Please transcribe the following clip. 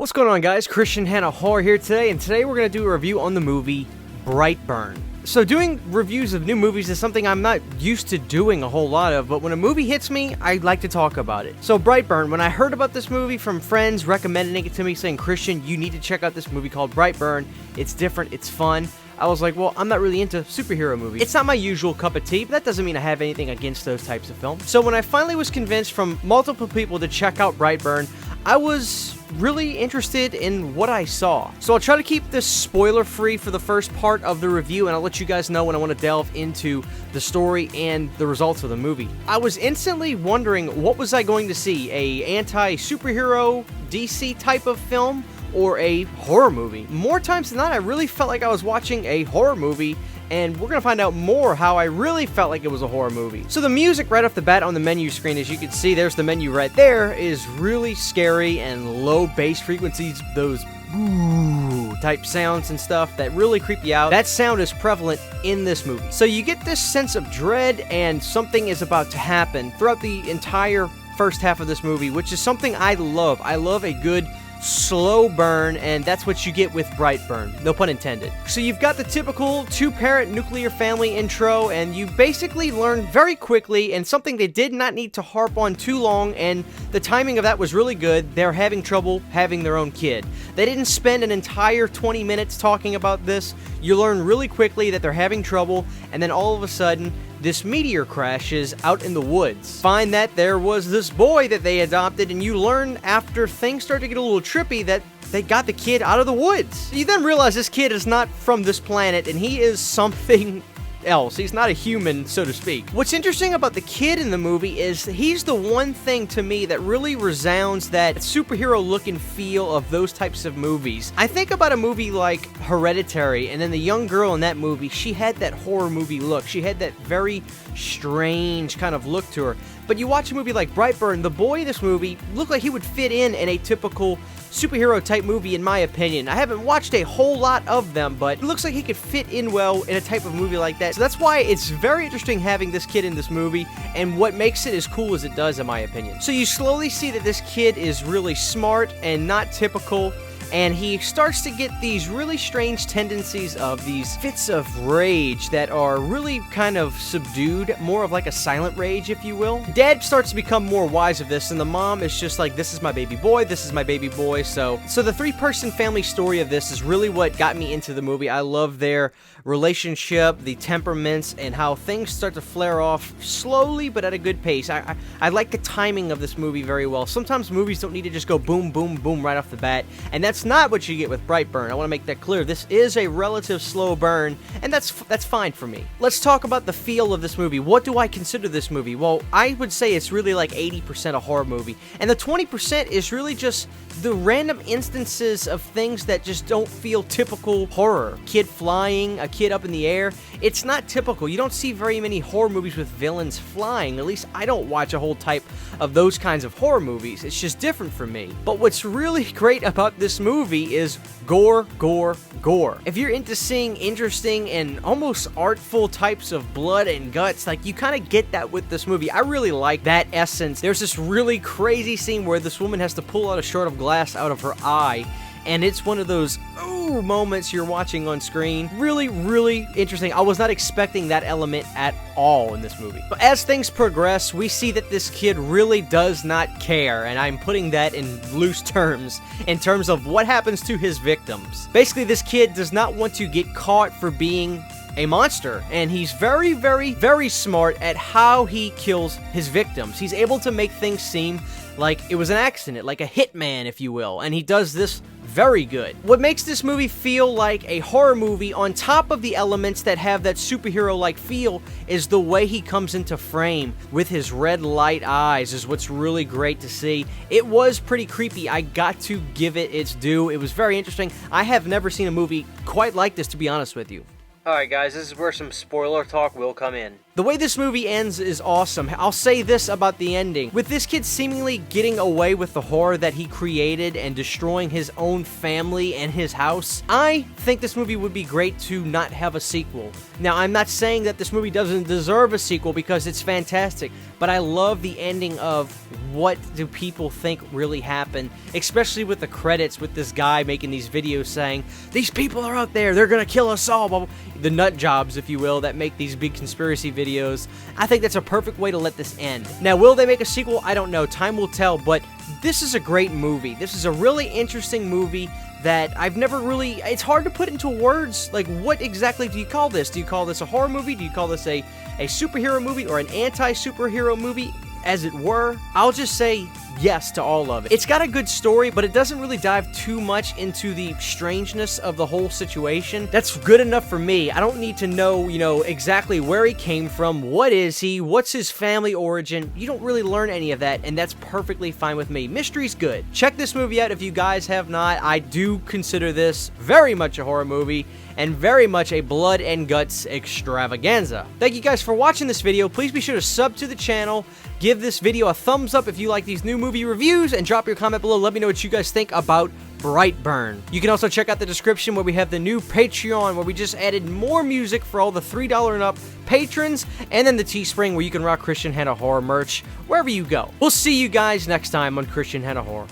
What's going on, guys? Christian Hanna Horror here today, and today we're going to do a review on the movie Brightburn. So doing reviews of new movies is something I'm not used to doing a whole lot of, but when a movie hits me, I like to talk about it. So Brightburn, when I heard about this movie from friends recommending it to me, saying, Christian, you need to check out this movie called Brightburn. It's different, it's fun. I was like, well, I'm not really into superhero movies. It's not my usual cup of tea, but that doesn't mean I have anything against those types of films. So when I finally was convinced from multiple people to check out Brightburn, I was really interested in what I saw. So I'll try to keep this spoiler-free for the first part of the review, and I'll let you guys know when I want to delve into the story and the results of the movie. I was instantly wondering, what was I going to see? A anti-superhero DC type of film? Or a horror movie? More times than not, I really felt like I was watching a horror movie, and we're gonna find out more how I really felt like it was a horror movie. So the music right off the bat on the menu screen, as you can see, there's the menu right there, is really scary and low bass frequencies, those ooh type sounds and stuff that really creep you out. That sound is prevalent in this movie. So you get this sense of dread and something is about to happen throughout the entire first half of this movie, which is something I love. I love a good slow burn, and that's what you get with Brightburn, no pun intended. So you've got the typical two-parent nuclear family intro, and you basically learn very quickly, and something they did not need to harp on too long, and the timing of that was really good, they're having trouble having their own kid. They didn't spend an entire 20 minutes talking about this. You learn really quickly that they're having trouble, and then all of a sudden, this meteor crashes out in the woods. Find that there was this boy that they adopted, and you learn after things start to get a little trippy that they got the kid out of the woods. You then realize this kid is not from this planet, and he is something else. He's not a human, so to speak. What's interesting about the kid in the movie is he's the one thing to me that really resounds that superhero look and feel of those types of movies. I think about a movie like Hereditary, and then the young girl in that movie, she had that horror movie look. She had that very strange kind of look to her. But you watch a movie like Brightburn, the boy in this movie looked like he would fit in a typical superhero type movie, in my opinion. I haven't watched a whole lot of them, but it looks like he could fit in well in a type of movie like that. So that's why it's very interesting having this kid in this movie, and what makes it as cool as it does, in my opinion. So you slowly see that this kid is really smart and not typical, and he starts to get these really strange tendencies of these fits of rage that are really kind of subdued, more of like a silent rage, if you will. Dad starts to become more wise of this, and the mom is just like, this is my baby boy, this is my baby boy. So the three-person family story of this is really what got me into the movie. I love their relationship, the temperaments, and how things start to flare off slowly but at a good pace. I like the timing of this movie very well. Sometimes movies don't need to just go boom, boom, boom right off the bat, and that's not what you get with Brightburn. I want to make that clear. This is a relative slow burn, and that's fine for me. Let's talk about the feel of this movie. What do I consider this movie? Well, I would say it's really like 80% a horror movie, and the 20% is really just the random instances of things that just don't feel typical horror. Kid flying, a kid up in the air. It's not typical. You don't see very many horror movies with villains flying. At least I don't watch a whole type of those kinds of horror movies. It's just different for me. But what's really great about this movie is gore, gore, gore. If you're into seeing interesting and almost artful types of blood and guts, like, you kind of get that with this movie. I really like that essence. There's this really crazy scene where this woman has to pull out a shard of glass out of her eye, and it's one of those ooh moments you're watching on screen. Really, really interesting. I was not expecting that element at all in this movie. But as things progress, we see that this kid really does not care, and I'm putting that in loose terms, in terms of what happens to his victims. Basically, this kid does not want to get caught for being a monster, and he's very, very, very smart at how he kills his victims. He's able to make things seem like it was an accident, like a hitman, if you will, and he does this very good. What makes this movie feel like a horror movie, on top of the elements that have that superhero-like feel, is the way he comes into frame with his red light eyes is what's really great to see. It was pretty creepy. I got to give it its due. It was very interesting. I have never seen a movie quite like this, to be honest with you. Alright guys, this is where some spoiler talk will come in. The way this movie ends is awesome. I'll say this about the ending. With this kid seemingly getting away with the horror that he created and destroying his own family and his house, I think this movie would be great to not have a sequel. Now, I'm not saying that this movie doesn't deserve a sequel because it's fantastic, but I love the ending of what do people think really happened, especially with the credits with this guy making these videos saying, these people are out there, they're gonna kill us all, blah, blah. The nut jobs, if you will, that make these big conspiracy videos. I think that's a perfect way to let this end. Now, will they make a sequel? I don't know. Time will tell, but this is a great movie. This is a really interesting movie that I've never really... It's hard to put into words, like, what exactly do you call this? Do you call this a horror movie? Do you call this a superhero movie or an anti-superhero movie, as it were? I'll just say yes to all of it. It's got a good story, but it doesn't really dive too much into the strangeness of the whole situation. That's good enough for me. I don't need to know, exactly where he came from, what is he, what's his family origin. You don't really learn any of that, and that's perfectly fine with me. Mystery's good. Check this movie out if you guys have not. I do consider this very much a horror movie, and very much a blood and guts extravaganza. Thank you guys for watching this video. Please be sure to sub to the channel, give this video a thumbs up if you like these new movie reviews, and drop your comment below. Let me know what you guys think about Brightburn. You can also check out the description where we have the new Patreon, where we just added more music for all the $3 and up patrons, and then the Teespring where you can rock Christian Hanna Horror merch wherever you go. We'll see you guys next time on Christian Hanna Horror.